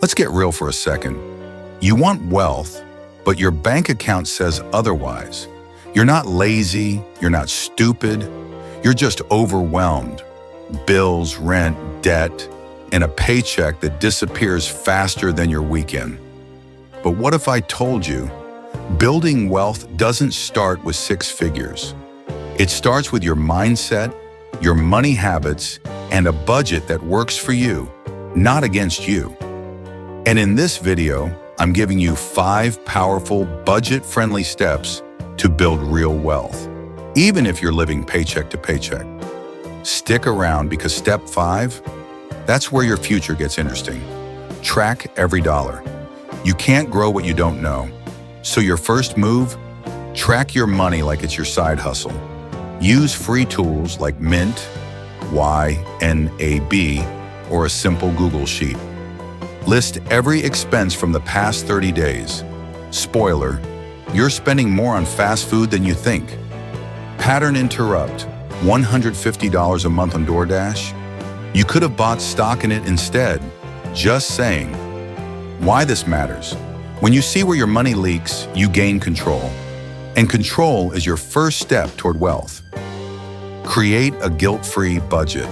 Let's get real for a second. You want wealth, but your bank account says otherwise. You're not lazy, you're not stupid, you're just overwhelmed. Bills, rent, debt, and a paycheck that disappears faster than your weekend. But what if I told you, building wealth doesn't start with six figures. It starts with your mindset, your money habits, and a budget that works for you, not against you. And in this video, I'm giving you 5 powerful, budget-friendly steps to build real wealth, even if you're living paycheck to paycheck. Stick around because step 5, that's where your future gets interesting. Track every dollar. You can't grow what you don't know. So your first move, track your money like it's your side hustle. Use free tools like Mint, YNAB, or a simple Google sheet. List every expense from the past 30 days. Spoiler, you're spending more on fast food than you think. Pattern interrupt, $150 a month on DoorDash? You could have bought stock in it instead. Just saying. Why this matters? When you see where your money leaks, you gain control. And control is your first step toward wealth. Create a guilt-free budget.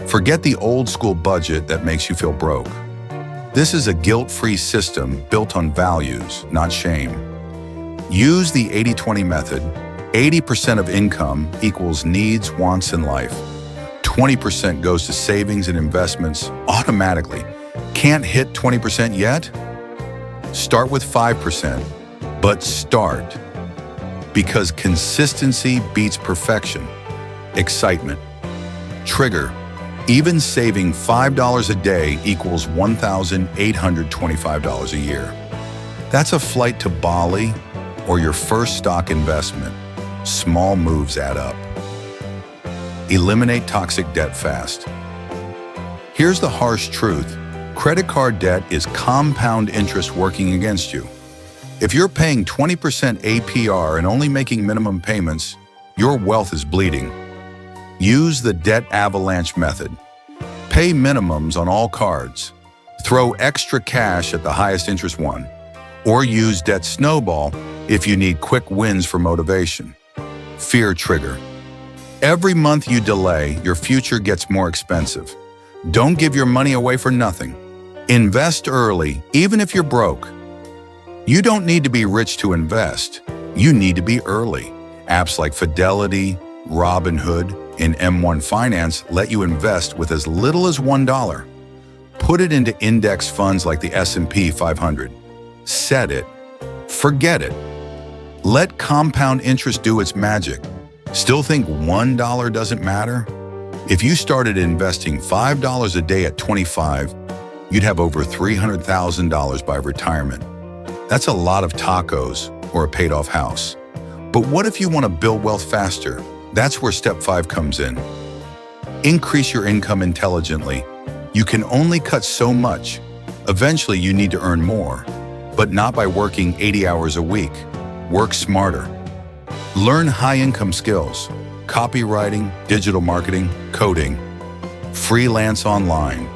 Forget the old-school budget that makes you feel broke. This is a guilt-free system built on values, not shame. Use the 80-20 method. 80% of income equals needs, wants, and life. 20% goes to savings and investments automatically. Can't hit 20% yet? Start with 5%, but start. Because consistency beats perfection. Excitement. Trigger. Even saving $5 a day equals $1,825 a year. That's a flight to Bali or your first stock investment. Small moves add up. Eliminate toxic debt fast. Here's the harsh truth. Credit card debt is compound interest working against you. If you're paying 20% APR and only making minimum payments, your wealth is bleeding. Use the debt avalanche method. Pay minimums on all cards. Throw extra cash at the highest interest one. Or use debt snowball if you need quick wins for motivation. Fear trigger. Every month you delay, your future gets more expensive. Don't give your money away for nothing. Invest early, even if you're broke. You don't need to be rich to invest. You need to be early. Apps like Fidelity, Robinhood, and M1 Finance let you invest with as little as $1. Put it into index funds like the S&P 500. Set it. Forget it. Let compound interest do its magic. Still think $1 doesn't matter? If you started investing $5 a day at 25, you'd have over $300,000 by retirement. That's a lot of tacos or a paid-off house. But what if you want to build wealth faster? That's where step 5 comes in. Increase your income intelligently. You can only cut so much. Eventually, you need to earn more, but not by working 80 hours a week. Work smarter. Learn high-income skills, copywriting, digital marketing, coding, freelance online.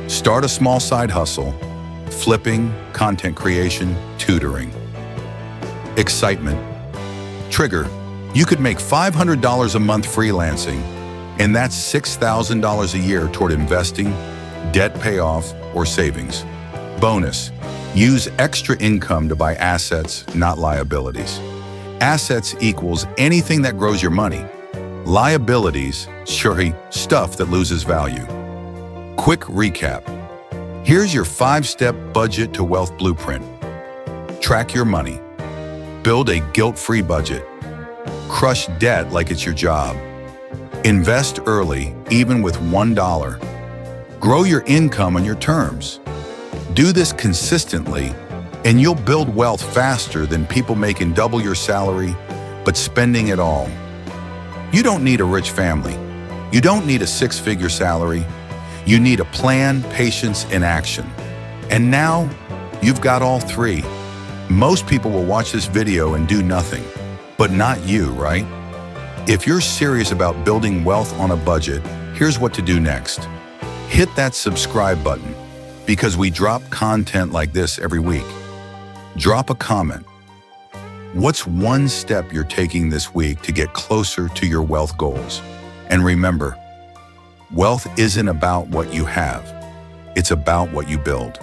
Start a small side hustle, flipping, content creation, tutoring. Excitement. Trigger. You could make $500 a month freelancing, and that's $6,000 a year toward investing, debt payoff, or savings. Bonus. Use extra income to buy assets, not liabilities. Assets equals anything that grows your money. Liabilities, stuff that loses value. Quick recap. Here's your 5-step budget to wealth blueprint. Track your money. Build a guilt-free budget. Crush debt like it's your job. Invest early, even with $1. Grow your income on your terms. Do this consistently, and you'll build wealth faster than people making double your salary, but spending it all. You don't need a rich family. You don't need a 6-figure salary. You need a plan, patience, and action. And now, you've got all 3. Most people will watch this video and do nothing, but not you, right? If you're serious about building wealth on a budget, here's what to do next. Hit that subscribe button because we drop content like this every week. Drop a comment. What's one step you're taking this week to get closer to your wealth goals? And remember, wealth isn't about what you have. It's about what you build.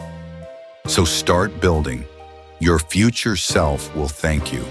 So start building. Your future self will thank you.